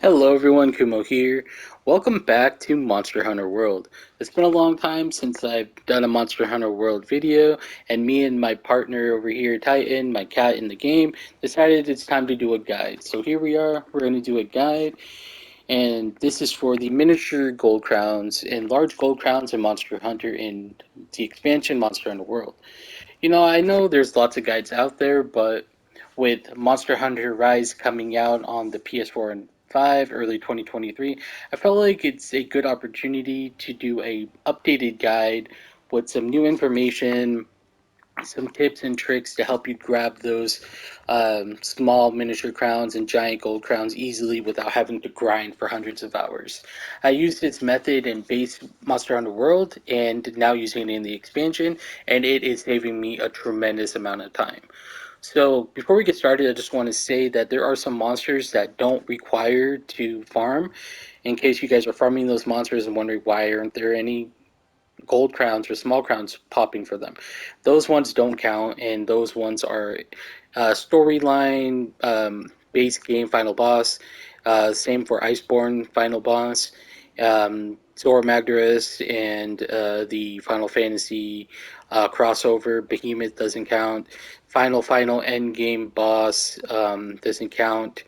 Hello everyone, Kumo here. Welcome back to Monster Hunter World. It's been a long time since I've done a Monster Hunter World video, and me and my partner over here, Titan, my cat in the game, decided it's time to do a guide. So here we are, we're going to do a guide, and this is for the miniature gold crowns and large gold crowns in Monster Hunter in the expansion Monster Hunter World. I know there's lots of guides out there, but with Monster Hunter Rise coming out on the PS4 and 5 early 2023, I felt like it's a good opportunity to do a updated guide with some new information, some tips and tricks to help you grab those small miniature crowns and giant gold crowns easily without having to grind for hundreds of hours. I used this method in base Monster Hunter World and now using it in the expansion, and it is saving me a tremendous amount of time. So before we get started, I just want to say that there are some monsters that don't require to farm. In case you guys are farming those monsters and wondering why aren't there any gold crowns or small crowns popping for them. Those ones don't count, and those ones are storyline, base game final boss. Same for Iceborne final boss. Zora Magdaros and the Final Fantasy crossover. Behemoth doesn't count. Final end game boss doesn't count,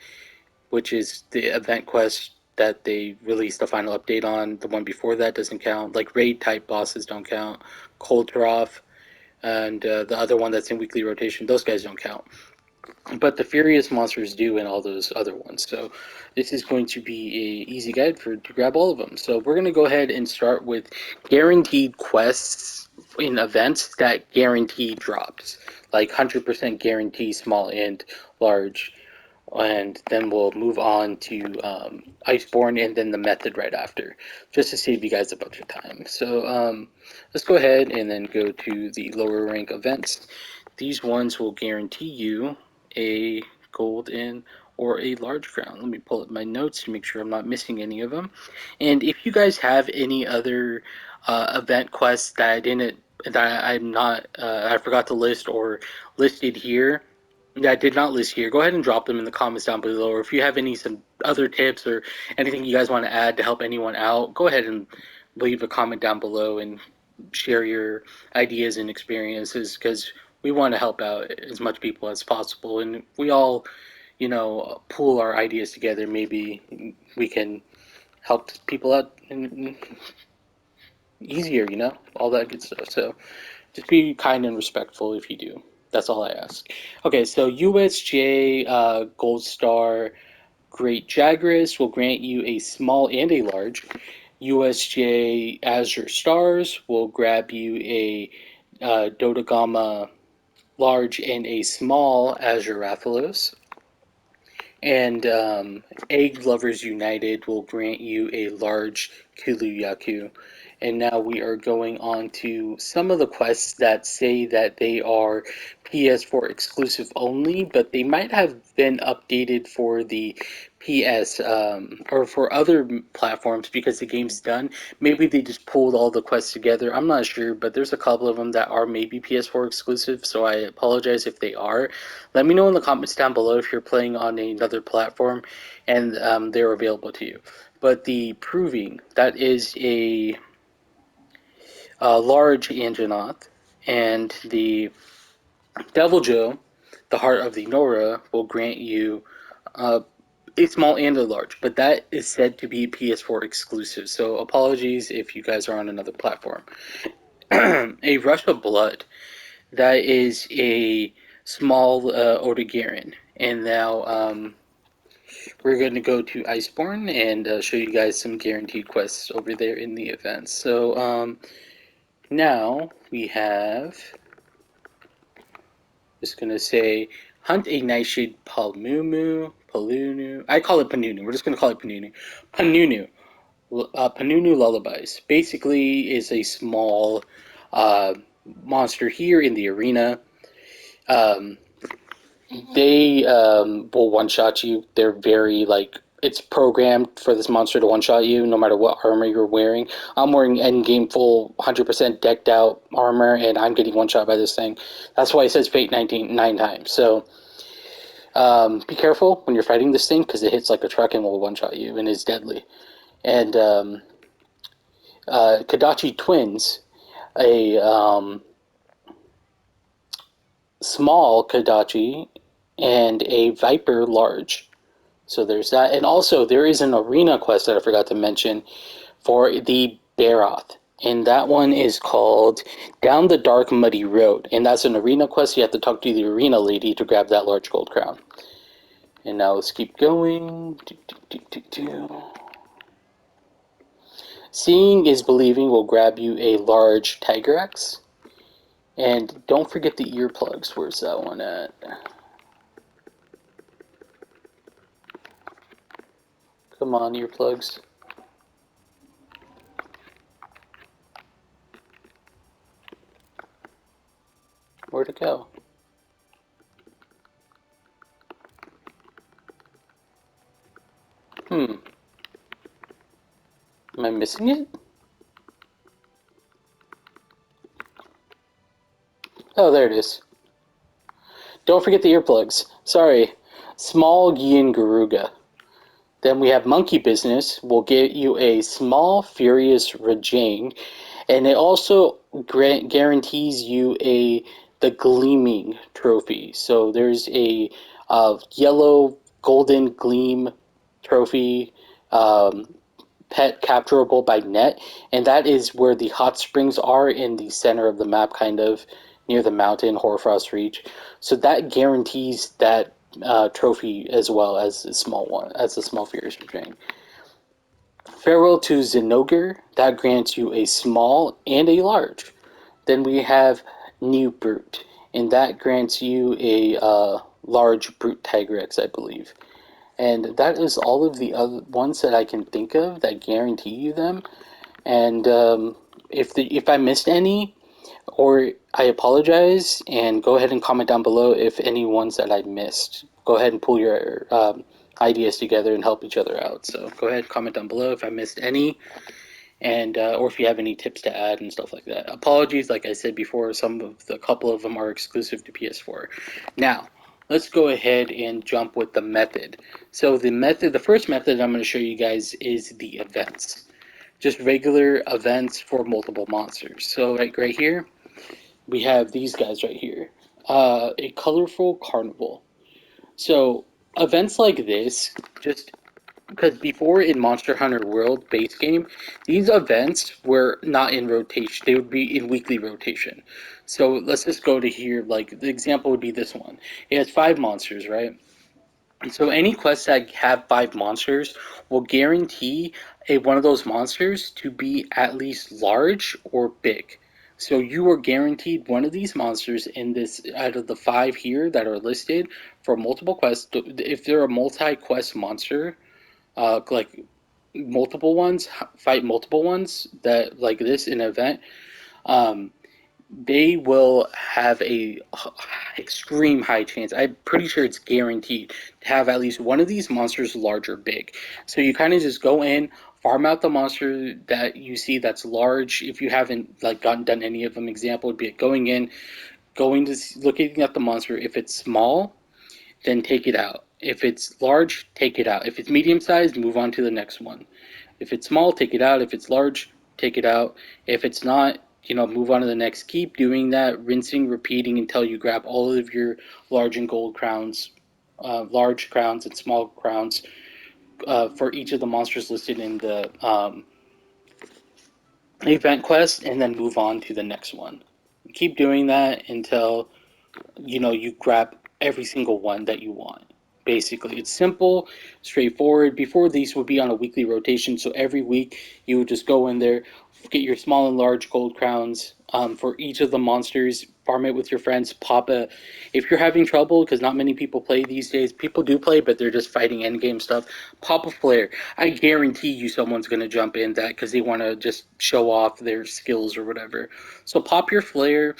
which is the event quest that they released the final update on. The one before that doesn't count. Like raid type bosses don't count. Koltroth and the other one that's in weekly rotation, those guys don't count. But the Furious monsters do and all those other ones. So this is going to be a easy guide to grab all of them. So we're going to go ahead and start with guaranteed quests in events that guarantee drops. Like 100% guarantee small and large, and then we'll move on to Iceborne and then the method right after, just to save you guys a bunch of time. So let's go ahead and then go to the lower rank events. These ones will guarantee you a golden or a large crown. Let me pull up my notes to make sure I'm not missing any of them. And if you guys have any other event quests that I forgot to list or listed here, that I did not list here, go ahead and drop them in the comments down below. Or if you have some other tips or anything you guys want to add to help anyone out, go ahead and leave a comment down below and share your ideas and experiences, because we want to help out as much people as possible, and we all, pool our ideas together. Maybe we can help people out easier, all that good stuff. So just be kind and respectful if you do. That's all I ask. Okay, so USJ Gold Star Great Jagras will grant you a small and a large. USJ Azure Stars will grab you a Dodogama large and a small Azure Rathalos. And Egg Lovers United will grant you a large Kulu-Ya-Ku. And now we are going on to some of the quests that say that they are PS4 exclusive only, but they might have been updated for the PS or for other platforms because the game's done. Maybe they just pulled all the quests together. I'm not sure, but there's a couple of them that are maybe PS4 exclusive, so I apologize if they are. Let me know in the comments down below if you're playing on another platform and they're available to you. But the Proving, that is a large Anjanath, and the Devil Joe, the Heart of the Nora, will grant you a small and a large, but that is said to be PS4 exclusive, so apologies if you guys are on another platform. A Rush of Blood, that is a small Odogaron, and now we're going to go to Iceborne and show you guys some guaranteed quests over there in the event. So now we have, just going to say, hunt a nightshade Paolumu. I call it Panunu. We're just going to call it Panunu. Panunu. Panunu Lullabies. Basically is a small monster here in the arena. They will one-shot you. They're very, it's programmed for this monster to one-shot you no matter what armor you're wearing. I'm wearing endgame full 100% decked out armor, and I'm getting one-shot by this thing. That's why it says Fate 9 times. So Be careful when you're fighting this thing because it hits like a truck and will one-shot you and is deadly. And Kadachi twins, a small Kadachi and a Viper large. So there's that. And also, there is an arena quest that I forgot to mention for the Barroth. And that one is called Down the Dark Muddy Road. And that's an arena quest. You have to talk to the arena lady to grab that large gold crown. And now let's keep going. Seeing is believing will grab you a large Tigrex. And don't forget the earplugs. Where's that one at? Come on, earplugs. Where'd it go? Am I missing it? Oh, there it is. Don't forget the earplugs. Sorry. Small Yian Garuga. Then we have Monkey Business. We'll get you a small Furious Rajang. And it also guarantees you the Gleaming trophy. So there's a yellow golden gleam trophy, pet capturable by net, and that is where the hot springs are in the center of the map, kind of near the mountain, Hoarfrost Reach. So that guarantees that trophy as well as a small one, as a small Furious Rajang. Farewell to Zinogre, that grants you a small and a large. Then we have New Brute, and that grants you a large Brute Tigrex, I believe. And that is all of the other ones that I can think of that guarantee you them. And if I missed any, or I apologize, and go ahead and comment down below if any ones that I missed. Go ahead and pull your ideas together and help each other out. So go ahead, comment down below if I missed any, and or if you have any tips to add and stuff like that. Apologies, like I said before, a couple of them are exclusive to PS4. Now, let's go ahead and jump with the method. So the first method I'm going to show you guys is the events. Just regular events for multiple monsters. So right here, we have these guys right here. A colorful carnival. So events like this, just because before in Monster Hunter World base game, these events were not in rotation. They would be in weekly rotation. So let's just go to here. Like the example would be this one. It has 5 monsters, right? So any quests that have 5 monsters will guarantee one of those monsters to be at least large or big. So you are guaranteed one of these monsters in this out of the 5 here that are listed for multiple quests. If they're a multi-quest monster, like multiple ones, fight multiple ones that like this in an event, they will have a extreme high chance. I'm pretty sure it's guaranteed to have at least one of these monsters large or big. So you kind of just go in, farm out the monster that you see that's large. If you haven't like done any of them, example would be going in, looking at the monster. If it's small, then take it out. If it's large, take it out. If it's medium sized, move on to the next one. If it's small, take it out. If it's large, take it out. If it's not, move on to the next. Keep doing that, rinsing, repeating until you grab all of your large and gold crowns, large crowns and small crowns for each of the monsters listed in the event quest, and then move on to the next one. Keep doing that until you grab every single one that you want. Basically, it's simple, straightforward. Before, these would be on a weekly rotation, so every week you would just go in there, get your small and large gold crowns for each of the monsters, farm it with your friends, pop a. If you're having trouble, because not many people play these days, people do play, but they're just fighting endgame stuff, pop a flare. I guarantee you someone's going to jump in that because they want to just show off their skills or whatever. So pop your flare,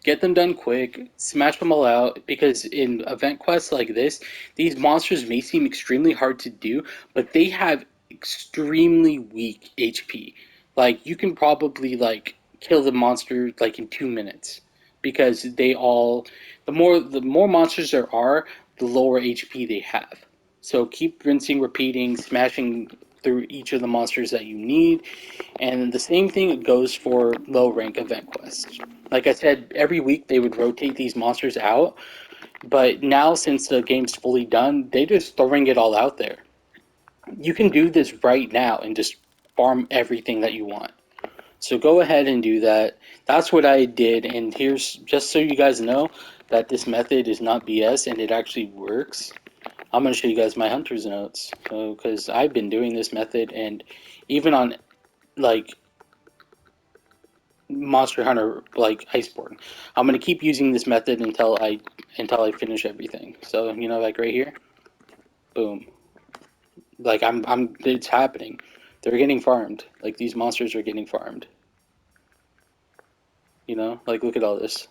get them done quick, smash them all out, because in event quests like this, these monsters may seem extremely hard to do, but they have extremely weak HP. Like, you can probably, like, kill the monster, like, in 2 minutes. Because the more monsters there are, the lower HP they have. So keep rinsing, repeating, smashing through each of the monsters that you need. And the same thing goes for low rank event quests. Like I said, every week they would rotate these monsters out, but now since the game's fully done, they're just throwing it all out there. You can do this right now and just farm everything that you want. So go ahead and do that. That's what I did, and here's, just so you guys know, that this method is not BS and it actually works. I'm going to show you guys my hunter's notes, because I've been doing this method, and even on, like, Monster Hunter, like Iceborne, I'm going to keep using this method until I finish everything. So, you know, like right here, boom. Like, it's happening. They're getting farmed. Like, these monsters are getting farmed. You know, like, look at all this.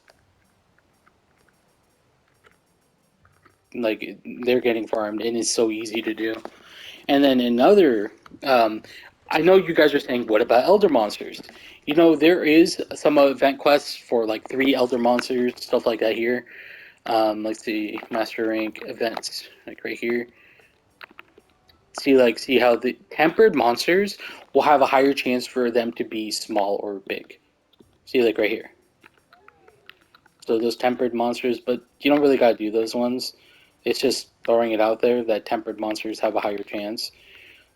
Like, they're getting farmed, and it's so easy to do. And then another, I know you guys are saying, what about elder monsters? You know, there is some event quests for like 3 elder monsters, stuff like that here. Let's see, master rank events, like right here. See how the tempered monsters will have a higher chance for them to be small or big. See, like right here. So those tempered monsters, but you don't really gotta do those ones. It's just throwing it out there that tempered monsters have a higher chance.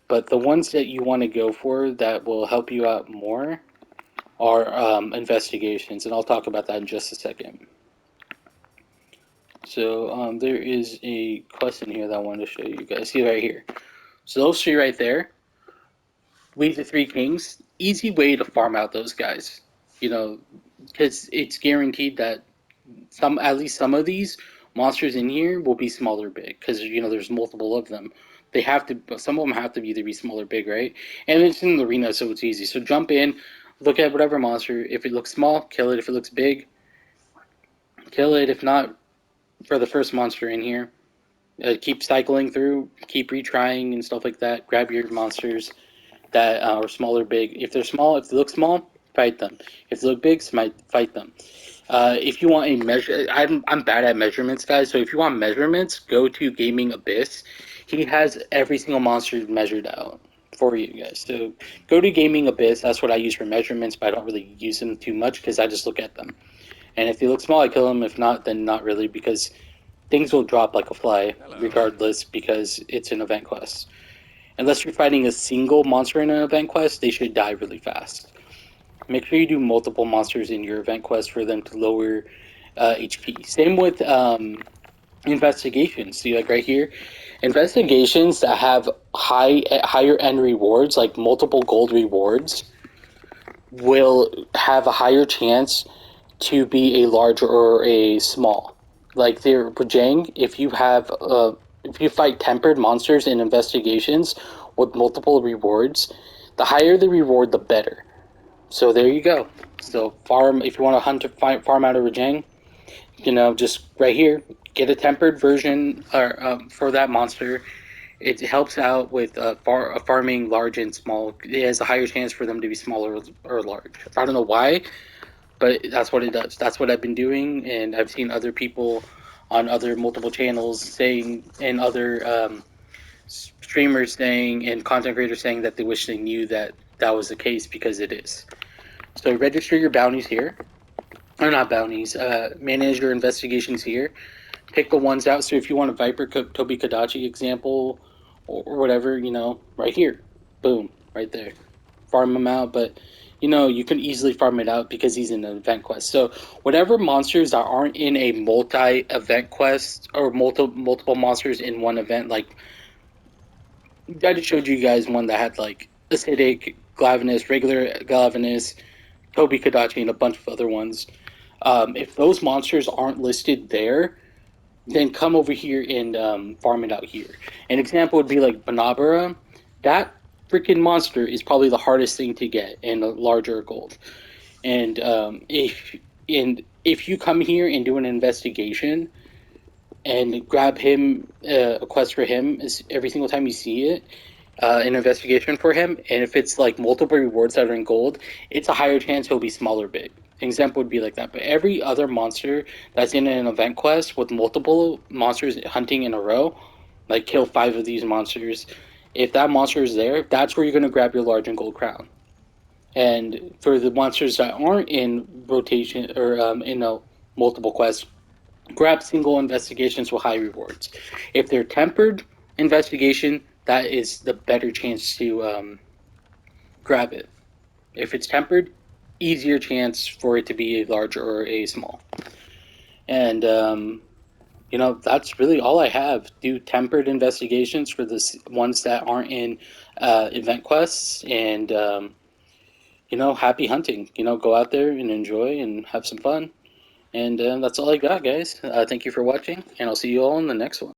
But the ones that you want to go for that will help you out more are investigations, and I'll talk about that in just a second. So there is a quest in here that I wanted to show you guys. See right here. So those 3 right there, Lead the 3 Kings, easy way to farm out those guys. You know, because it's guaranteed that at least some of these monsters in here will be small or big, because you know there's multiple of them. They have to, some of them have to either be small or big, right? And it's in the arena, so it's easy. So jump in, look at whatever monster. If it looks small, kill it. If it looks big, kill it. If not, for the first monster in here, keep cycling through, keep retrying and stuff like that. Grab your monsters that are small or big. If they're small, if they look small, fight them. If they look big, fight them. If you want a measure, I'm bad at measurements, guys. So if you want measurements, go to Gaming Abyss. He has every single monster measured out for you guys. So go to Gaming Abyss. That's what I use for measurements, but I don't really use them too much because I just look at them. And if they look small, I kill them. If not, then not really, because things will drop like a fly regardless, because it's an event quest. Unless you're fighting a single monster in an event quest, they should die really fast. Make sure you do multiple monsters in your event quest for them to lower HP. Same with investigations. See, like right here, investigations that have higher end rewards, like multiple gold rewards, will have a higher chance to be a large or a small. Like their Rajang, if you fight tempered monsters in investigations with multiple rewards, the higher the reward, the better. So there you go. So farm, if you want to farm out a Rajang, you know, just right here, get a tempered version for that monster. It helps out with farming large and small. It has a higher chance for them to be smaller or large. I don't know why, but that's what it does. That's what I've been doing, and I've seen other people on other multiple channels saying, and other streamers saying, and content creators saying that they wish they knew that that was the case, because it is. So register your bounties here, or not bounties, manage your investigations here. Pick the ones out. So if you want a Viper Tobi-Kadachi example, or whatever, you know, right here, boom, right there. Farm them out, but you know, you can easily farm it out because he's in an event quest. So whatever monsters that aren't in a multi-event quest, or multiple monsters in one event, like I just showed you guys one that had like acidic, Glavenus, regular Glavenus, Tobi-Kadachi, and a bunch of other ones. If those monsters aren't listed there, then come over here and farm it out here. An example would be like Banabara. That freaking monster is probably the hardest thing to get in a larger gold. And if you come here and do an investigation and grab him, a quest for him is every single time you see it, an investigation for him, and if it's like multiple rewards that are in gold, it's a higher chance he'll be small or big. example would be like that. But every other monster that's in an event quest with multiple monsters hunting in a row, like kill 5 of these monsters, if that monster is there, that's where you're going to grab your large and gold crown. And for the monsters that aren't in rotation or in a multiple quests, grab single investigations with high rewards. If they're tempered investigation, that is the better chance to grab it. If it's tempered, easier chance for it to be a large or a small. And that's really all I have. Do tempered investigations for the ones that aren't in event quests, and happy hunting. Go out there and enjoy and have some fun. And that's all I got, guys. Thank you for watching, and I'll see you all in the next one.